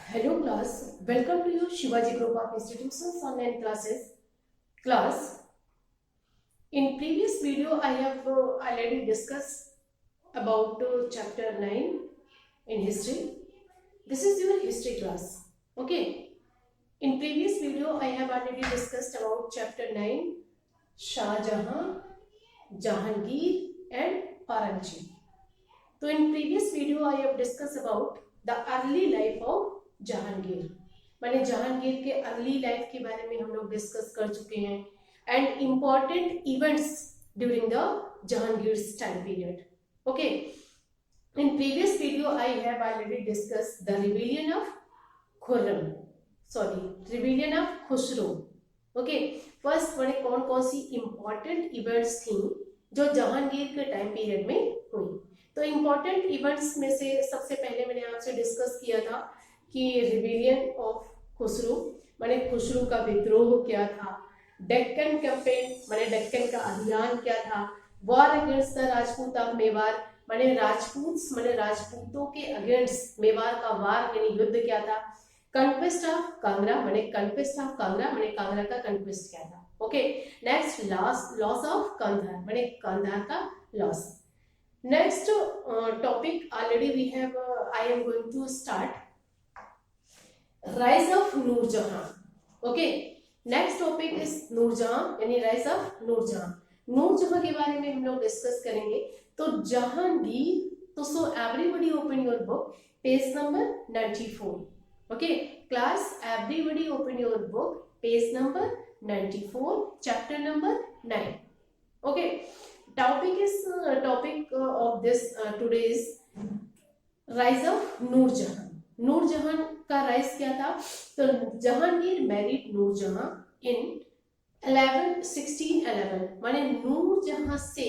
Hello class, welcome to your Shivaji Group of Institutions online classes. Class, in previous video I have already discussed about chapter 9 in history. This is your history class. Okay. In previous video I have already discussed about chapter 9 Shah Jahan, Jahangir and Aurangzeb. So in previous video I have discussed about the early life of Jahangir माने जहांगीर के early life के बारे में हम लोग discuss कर चुके हैं and important events during the Jahangir time period. Okay, in previous video I have already discuss the rebellion of rebellion of Khusro. Okay, first मैंने कौन कौन सी इंपॉर्टेंट इवेंट्स थी जो जहांगीर के टाइम पीरियड में हुई. तो इंपॉर्टेंट इवेंट्स में से सबसे पहले मैंने आपसे डिस्कस किया था कि रिबेलियन ऑफ खुसरो माने खुसरो का विद्रोह क्या था, डेक्कन कैंपेन माने डेक्कन का अभियान क्या था, war against the Rajput of Mewar माने राजपूतों के अगेंस्ट मेवाड़ का वार यानी युद्ध क्या था, कन्क्वेस्ट ऑफ कांगड़ा माने कांगड़ा का कन्क्वेस्ट क्या था. Okay, next loss of Kandahar माने कंधार का loss. Next topic already we have I am going to start rise of Nurjahan. Okay, next topic is Nurjahan यानी राइज ऑफ नूरजहां. नूरजहां के बारे में हम लोग डिस्कस करेंगे. तो जहांगीर, तो so everybody open your book page number 94. Okay class, everybody open your book page number 94 chapter number 9. Okay, topic of this today is rise of Nurjahan. Nurjahan का राइज क्या था. तो जहांगीर मैरिड नूरजहां इन 1611 माने नूरजहां से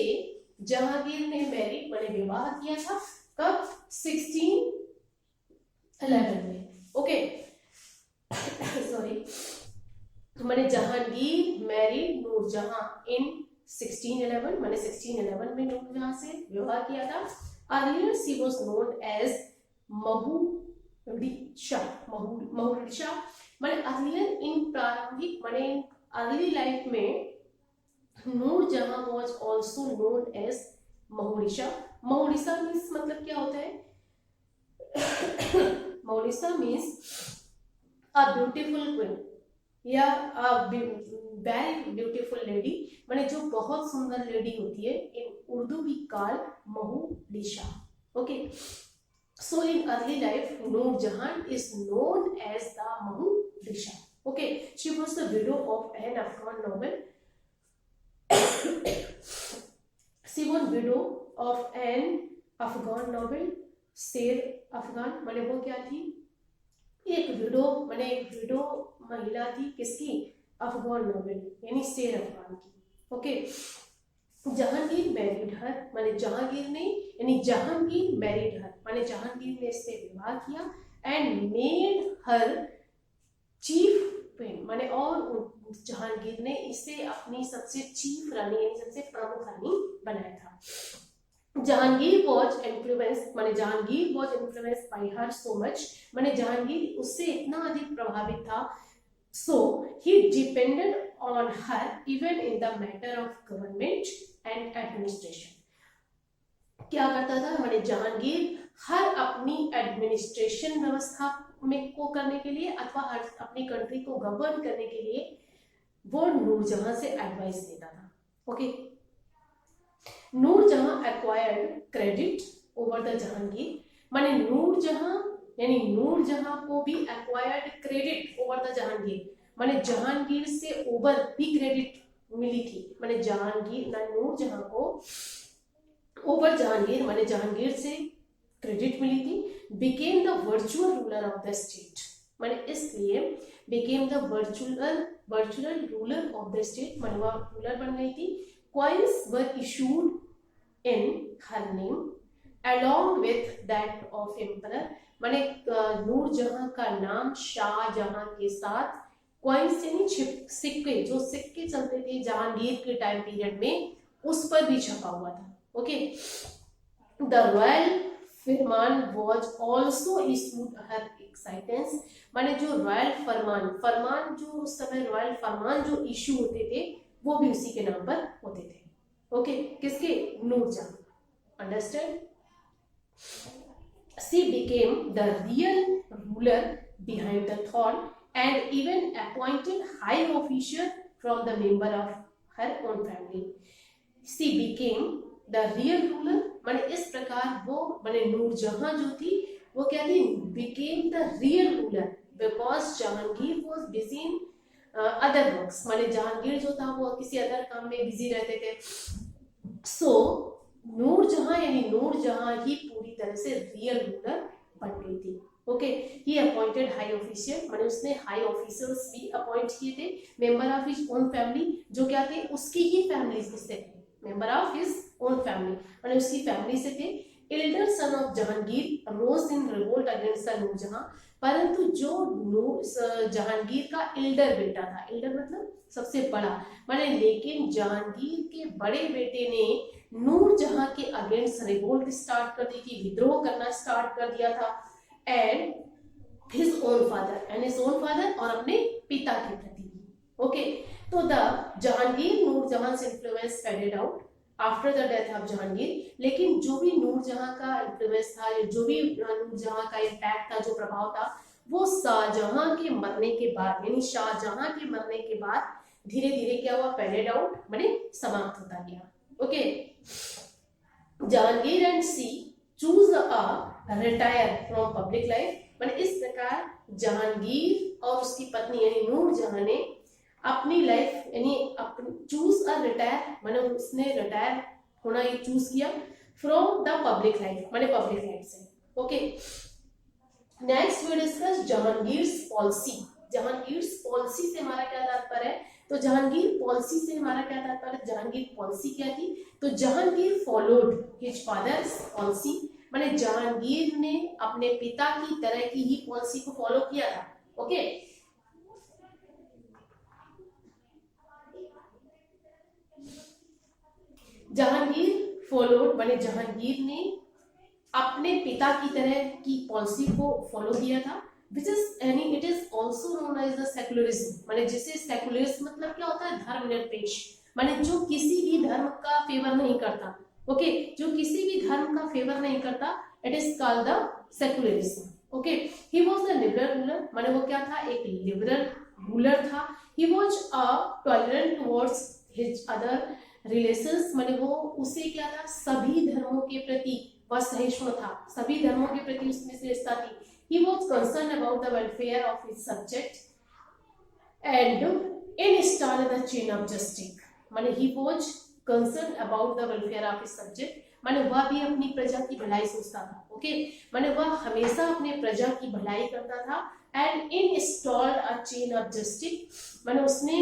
जहांगीर ने मैरिड माने विवाह किया था कब 1611 में. ओके सॉरी, माने जहांगीर मैरिड नूरजहां इन 1611 माने 1611 में नूरजहां से विवाह किया था. Earlier she was known as Mehrunnisa माने अर्लियर इन प्रारंभिक माने अर्ली लाइफ में Nur Jahan was also known as Mehrunnisa. Mehrunnisa means मतलब क्या होता है. Mehrunnisa means a beautiful queen या वेरी ब्यूटीफुल लेडी माने जो बहुत सुंदर लेडी होती है. In Urdu we call Mehrunnisa. Okay, so in early life Noorjahan is known as the Mahurisha. Okay, she was the widow of an Afghan noble. She was widow of an Afghan noble. शेर अफगान माने वो क्या थी, एक window माने एक window महिला थी किसकी, अफगान नोबेल यानी शेर अफगान की. ओके, जहांगीर मैरिड हर माने जहांगीर ने यानी जहांगीर मैरिड हर माने जहांगीर ने इससे विवाह किया and made her chief queen माने और जहांगीर ने इसे अपनी सबसे चीफ रानी यानी सबसे प्रमुख रानी बनाया था. जहांगीर वॉज इन्फ्लुएंस्ड माने Jahangir was influenced by her so much माने जहांगीर उससे इतना अधिक प्रभावित था. So he depended on her even in the matter of government and administration. क्या करता था माने जहांगीर हर अपनी एडमिनिस्ट्रेशन व्यवस्था में को करने के लिए अथवा हर अपनी कंट्री को गवर्न करने के लिए वो नूरजहां से एडवाइस देता था. Okay, Nurjahan acquired credit over the Jahangir माने नूरजहां यानी नूरजहां को भी acquired credit over the Jahangir माने जहांगीर से ओवर भी क्रेडिट मिली थी. माने जहांगीर ना नूरजहां को ओवर जहांगीर माने जहांगीर से क्रेडिट मिली थी. Became the virtual ruler of the state माने इसलिए became the virtual ruler of the state माने वह रूलर बन गई थी. Coins were issued in her name along with that of emperor माने नूरजहां का नाम शाहजहां के साथ कॉइन्स यानी सिक्के जो सिक्के चलते थे जहांगीर के टाइम पीरियड में उस पर भी छपा हुआ था. Okay, the royal farman was also issued her existence, माने जो रॉयल फरमान जो उस समय रॉयल फरमान जो इशू होते थे वो भी उसी के नाम पर होते थे। ओके, किसके? Nurjahan. Understand? She became the real ruler behind the throne and even appointed high official from the member of her own family. She became the real ruler, माने इस प्रकार वो माने नूरजहां जो थी वो क्या थी? became the real ruler because Jahangir was busy in other works, माने जहांगीर जो था वो किसी अदर काम में बिजी रहते थे। सो नूरजहां यानी नूरजहां ही पूरी तरह से रियल रूलर बन गई थी। Okay, he appointed high official, माने उसने हाई ऑफिसर्स भी अपॉइंट किए थे, member of his own family, जो क्या थे? उसकी ही फैमिली से थे, member of his own family माने उसकी फैमिली से थे। Elder son of Jahangir rose in revolt against the Nurjahan, परंतु जो जहांगीर का एल्डर बेटा था, एल्डर मतलब सबसे बड़ा, माने लेकिन जहांगीर के बड़े बेटे ने नूरजहां के अगेंस्ट रिवोल्ट स्टार्ट कर दी थी, विद्रोह करना स्टार्ट कर दिया था। एंड हिज ओन फादर और अपने पिता के प्रति भी। ओके, तो the Jahangir Nurjahan influence faded out after the death of Jahangir, लेकिन जो भी नूरजहां का इन्फ्लुएंस था, जो भी नूरजहां का इम्पैक्ट था, जो प्रभाव था, वो शाहजहां के मरने के बाद, यानी शाहजहां के मरने के बाद धीरे धीरे क्या हुआ? फेडेड आउट माने समाप्त होता गया। Okay, Jahangir and she chose a retire from public life, माने इस प्रकार जहांगीर और उसकी पत्नी यानी नूरजहां ने अपनी लाइफ यानी चूज अ रिटायर, माने उसने रिटायर होना ये चूज किया फ्रॉम द पब्लिक लाइफ, माने पब्लिक लाइफ से। Okay, next we discuss Jahangir's policy. Jahangir's policy से हमारा क्या तात्पर्य है? तो जहांगीर पॉलिसी से हमारा क्या तात्पर्य? जहांगीर पॉलिसी क्या थी? तो Jahangir followed his father's policy, माने जहांगीर ने अपने पिता की तरह की ही पॉलिसी को फॉलो किया था। ओके, जहांगीर फॉलोड माने जहांगीर ने अपने पिता की तरह की पॉलिसी को फॉलो किया था, which is यानी it is also known as the secularism, माने जिसे सेकुलरिज्म मतलब क्या होता है? धर्मनिरपेक्ष, माने जो किसी भी धर्म का फेवर नहीं करता। ओके, जो किसी भी धर्म का फेवर नहीं करता, it is called the secularism. Okay, he was a liberal ruler, माने वो क्या था? एक लिबरल रूलर था। He was a tolerant towards his other relations, माने वो उसे क्या था? सभी धर्मों के प्रति वह सहिष्णु था, सभी धर्मों के प्रति उसमें श्रेष्ठता थी। He was concerned about the welfare of his subject and installed the chain of justice, माने he was concerned about the welfare of his subject, माने वह भी अपनी प्रजा की भलाई सोचता था। ओके, माने वह हमेशा अपने प्रजा की भलाई करता था। and installed a chain of justice, माने उसने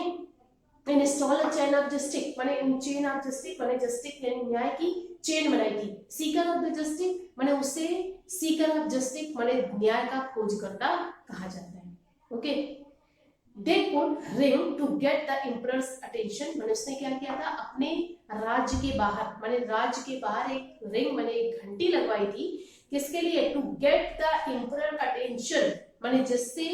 install a chain of justice, माने चेन ऑफ जस्टिस माने जस्टिस यानी न्याय की चेन बनाई थी। सीकर ऑफ द जस्टिस माने उसे सीकर ऑफ जस्टिस माने न्याय का खोजकर्ता कहा जाता है। Okay, they could ring to get the emperor's attention, माने उसने क्या किया था? अपने राज्य के बाहर, माने राज्य के बाहर एक रिंग माने एक घंटी लगवाई थी। किसके लिए? To get the emperor attention, माने जिससे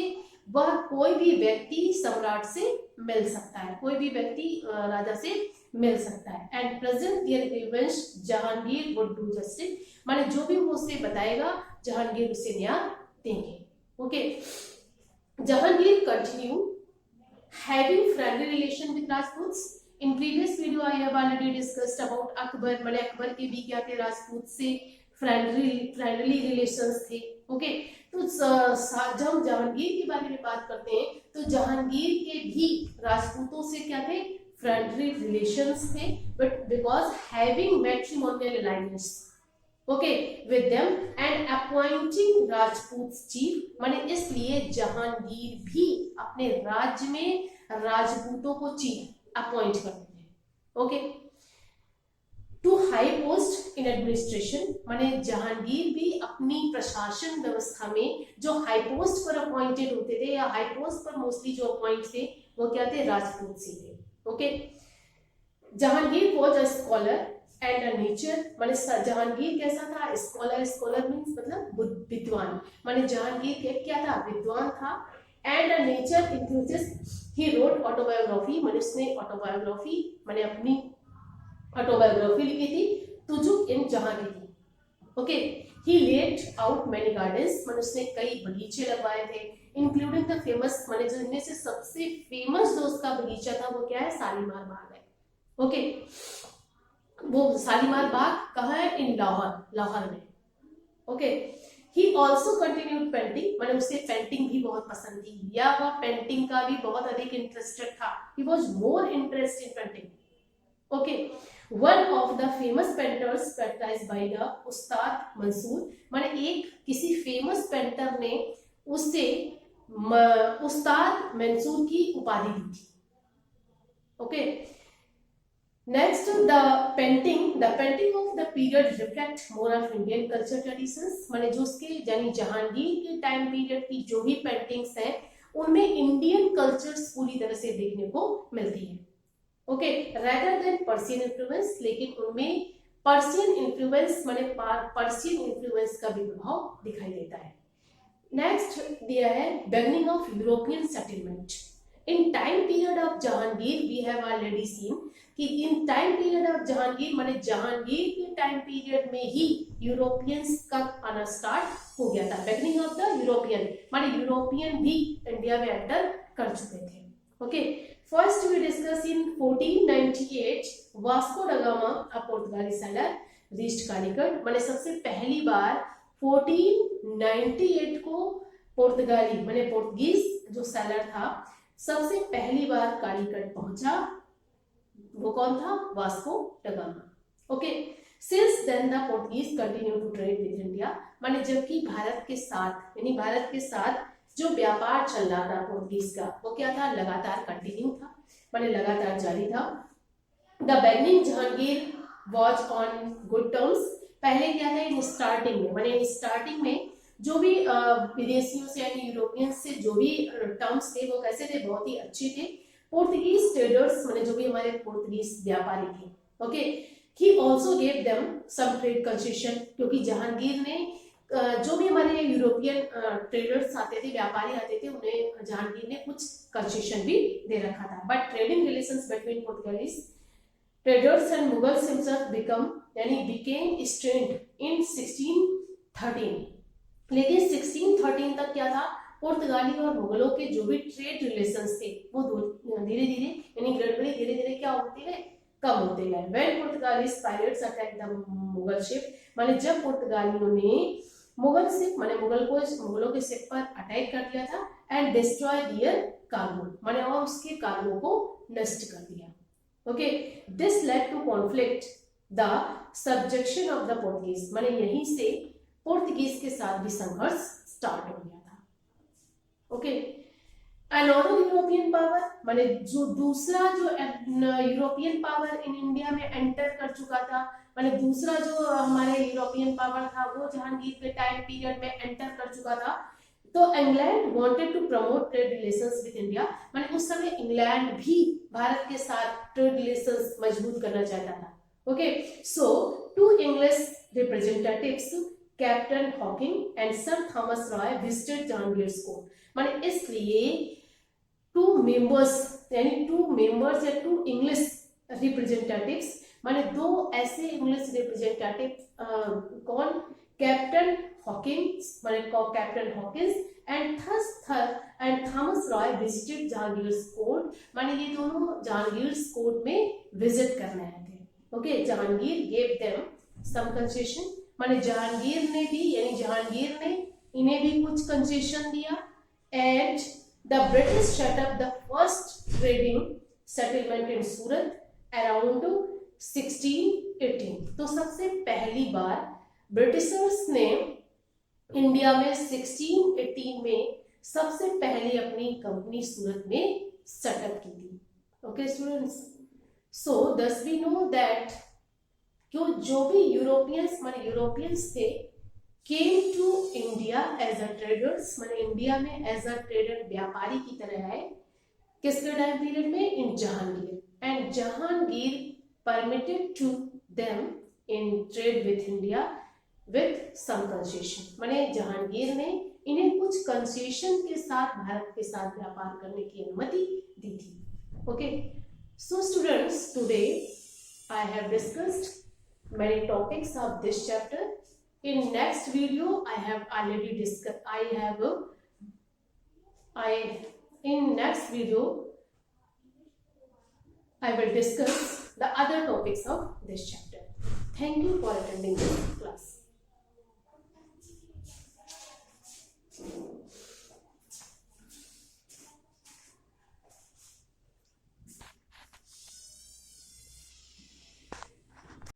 वह कोई भी व्यक्ति सम्राट से मिल सकता है, कोई भी व्यक्ति राजा से मिल सकता है। And present their grievance Jahangir would do justice, माने जो भी वो उसे बताएगा जहांगीर उसे न्याय देंगे। Okay, Jahangir continue having friendly relation with Rajputs. In previous video I have already discussed about Akbar, माने अकबर के भी क्या थे? राजपूत से फ्रेंडली रिलेशंस थे। ओके, तो जब हम जहांगीर के बारे में बात करते हैं तो जहांगीर के भी राजपूतों से क्या थे? फ्रेंडली रिलेशंस थे, but because having matrimonial alliance okay with them and appointing Rajput chief, माने इसलिए जहांगीर भी अपने राज्य में राजपूतों को चीफ अपॉइंट करते हैं। Okay, to high post in administration, माने जहांगीर भी अपनी प्रशासन व्यवस्था में जो हाई पोस्ट पर अपॉइंटेड होते थे या हाई पोस्ट पर मोस्टली जो अपॉइंट थे वो क्या थे? राजपूत से थे। Okay, Jahangir was a scholar and a nature, माने जहांगीर कैसा था, स्कॉलर, स्कॉलर मीन्स मतलब विद्वान, माने जहांगीर क्या था, विद्वान था। And a nature enthusiast, he wrote autobiography, माने उसने ऑटोबायोग्राफी माने अपनी ऑटोबायोग्राफी लिखी थी, तुजुक इन Jahangir. Okay, he laid out many gardens, मैंने उसने कई बगीचे लगवाए थे, इंक्लूडिंग द फेमस, मैंने जो इनमें से सबसे फेमस जो उसका बगीचा था वो क्या है, शालीमार बाग है। ओके, वो शालीमार बाग कहाँ है, इन लाहौर, लाहौर में। Okay, he also continued painting, मैंने उसे पेंटिंग भी बहुत पसंद थी, या वह पेंटिंग का भी बहुत अधिक इंटरेस्टेड था, he was more interest in painting. Okay, one of the famous painters patronised by the Ustad Mansur, माने एक किसी फेमस पेंटर ने उसे उस्ताद मंसूर की उपाधि दी थी। Okay, next the painting of the period reflect more of Indian culture traditions, माने जो उसके यानी जहांगीर के टाइम पीरियड की जो भी पेंटिंग्स हैं उनमें इंडियन कल्चर्स पूरी तरह से देखने को मिलती है। Okay, rather than Persian influence, लेकिन उनमें पर्शियन इन्फ्लुएंस माने पर्शियन इन्फ्लुएंस का भी प्रभाव दिखाई देता है। नेक्स्ट दिया है beginning of European settlement in time period of Jahangir, we have already seen कि in time period of Jahangir माने जहांगीर के टाइम पीरियड में ही यूरोपियंस का आना स्टार्ट हो गया था। बिगनिंग ऑफ द यूरोपियन माने यूरोपियन भी इंडिया में एंटर कर चुके थे। Okay, first we discuss in 1498 Vasco da gamma a Portuguese sailor reached Calicut, माने सबसे पहली बार 1498 को पुर्तगाली माने पोर्तुगीज जो सैलर था सबसे पहली बार कालीकट पहुंचा, वो कौन था, Vasco da Gama. Okay, since then the Portuguese continue to trade with India, माने जबकि भारत के साथ यानी भारत के साथ जो व्यापार चल रहा था पोर्तुगीज का वो क्या था, लगातार कंटिन्यू था, माने लगातार जारी था। The beginning Jahangir was on good terms, पहले क्या था इन स्टार्टिंग में, माने स्टार्टिंग में जो भी विदेशियों से यानी यूरोपियंस से जो भी टर्म्स थे वो कैसे थे, बहुत ही अच्छे थे। पोर्तुगीज ट्रेडर्स माने जो भी हमारे पोर्तुगीज व्यापारी थे, okay, he also gave them some trade concession, क्योंकि जहांगीर ने जो भी हमारे यूरोपियन ट्रेडर्स आते थे, व्यापारी आते थे, उन्हें जहांगीर ने कुछ कंसेशन भी दे रखा था। But trading relations between Portuguese traders and Mughals himself became strained in 1613, लेकिन 1613 तक क्या था, पुर्तगाली और मुगलों के जो भी ट्रेड रिलेशंस थे वो धीरे धीरे यानी ग्रेजुअली धीरे धीरे क्या होते गए, कम होते गए। When Portuguese pirates attack the Mughal ship, माने जब पुर्तगालियों ने मुगल शिप माने मुगलों के शिप पर अटैक कर दिया था, एंड डिस्ट्रॉय दियर कार्गो माने और उसके कार्गो को नष्ट कर दिया। Okay, this led to conflict the subjection of the Portuguese, माने यहीं से पोर्तुगीज के साथ भी संघर्ष स्टार्ट हो गया था। ओके, अनदर यूरोपियन पावर माने जो दूसरा जो यूरोपियन पावर इन इंडिया में एंटर कर चुका था, माने दूसरा जो हमारे यूरोपियन पावर था वो जहांगीर के टाइम पीरियड में एंटर कर चुका था। तो England wanted to promote trade relations with India, माने उस समय इंग्लैंड भी भारत के साथ ट्रेड रिलेशंस मजबूत करना चाहता था। Okay, so two English representatives captain Hawking and sir Thomas Roe visited Jahangir's court, माने इसलिए टू मेंबर्स या टू इंग्लिश रिप्रेजेंटेटिव्स, माने दो ऐसे इंग्लिश रिप्रेजेंटेटिव कौन, कैप्टन हॉकिंस माने captain Hawkins and Thomas Roe visited Jahangir's court, माने ये दोनों जहांगीर्स कोर्ट में विजिट करने आए थे। Okay, Jahangir gave them some concession, माने जहांगीर ने इन्हें भी कुछ कंसेशन दिया। And the British set up the first trading settlement in Surat around 1618, तो सबसे पहली बार ब्रिटिशर्स ने इंडिया में 1618 में सबसे पहले अपनी कंपनी सूरत में सेटअप की थी। Okay students, so thus we know that जो भी यूरोपियंस थे came to India as a traders, माने इंडिया में एज अ ट्रेडर व्यापारी की तरह आए, किसके टाइम पीरियड में, in Jahangir, and Jahangir permitted to them in trade with India with some concession। माने जहांगीर ने इन्हें कुछ कंसेशन के साथ भारत के साथ व्यापार करने की अनुमति दी थी। Okay, so students, today I have discussed many topics of this chapter. In next video I have already discussed in next video I will discuss the other topics of this chapter. Thank you for attending this